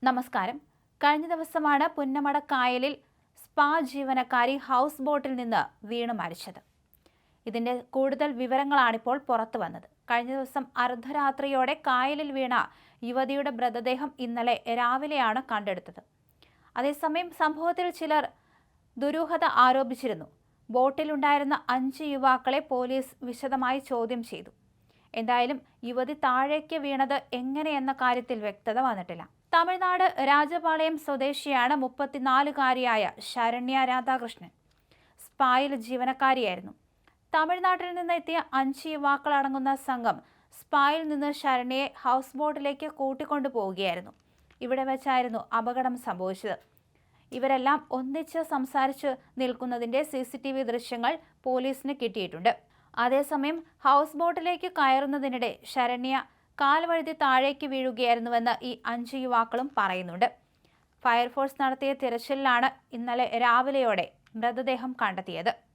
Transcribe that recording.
നമസ്കാരം. കഴിഞ്ഞ ദിവസമാണ് പുന്നമട കായലിൽ സ്പാ ജീവനക്കാരി ഹൗസ് ബോട്ടിൽ നിന്ന് വീണ് മരിച്ചത്. ഇതിന്റെ കൂടുതൽ വിവരങ്ങളാണിപ്പോൾ പുറത്തു വന്നത്. കഴിഞ്ഞ ദിവസം അർദ്ധരാത്രിയോടെ കായലിൽ വീണ യുവതിയുടെ മൃതദേഹം ഇന്നലെ രാവിലെയാണ് കണ്ടെടുത്തത്. അതേസമയം സംഭവത്തിൽ ചിലർ ദുരൂഹത ആരോപിച്ചിരുന്നു. ബോട്ടിലുണ്ടായിരുന്ന 5 യുവാക്കളെ പോലീസ് വിശദമായി ചോദ്യം ചെയ്തു. എന്തായാലും യുവതി താഴേക്ക് വീണത് എങ്ങനെയെന്ന കാര്യത്തിൽ വ്യക്തത വന്നിട്ടില്ല. തമിഴ്നാട് രാജപാളയം സ്വദേശിയാണ് 34-കാരിയായ ശരണ്യ രാധാകൃഷ്ണൻ. സ്പായിൽ ജീവനക്കാരിയായിരുന്നു. തമിഴ്നാട്ടിൽ നിന്ന് എത്തിയ 5 യുവാക്കളടങ്ങുന്ന സംഘം സ്പായിൽ നിന്ന് ശരണ്യയെ ഹൗസ് ബോട്ടിലേക്ക് കൂട്ടിക്കൊണ്ടുപോവുകയായിരുന്നു. ഇവിടെ വെച്ചായിരുന്നു അപകടം സംഭവിച്ചത്. ഇവരെല്ലാം ഒന്നിച്ച് സംസാരിച്ച് നിൽക്കുന്നതിന്റെ CCTV ദൃശ്യങ്ങൾ പോലീസിന് കിട്ടിയിട്ടുണ്ട്. അതേസമയം ഹൗസ് ബോട്ടിലേക്ക് കയറുന്നതിനിടെ ശരണ്യ കാൽ വഴുതി താഴേക്ക് വീഴുകയായിരുന്നുവെന്ന് ഈ 5 യുവാക്കളും പറയുന്നുണ്ട്. ഫയർഫോഴ്സ് നടത്തിയ തിരച്ചിലിലാണ് ഇന്നലെ രാവിലെയോടെ മൃതദേഹം കണ്ടെത്തിയത്.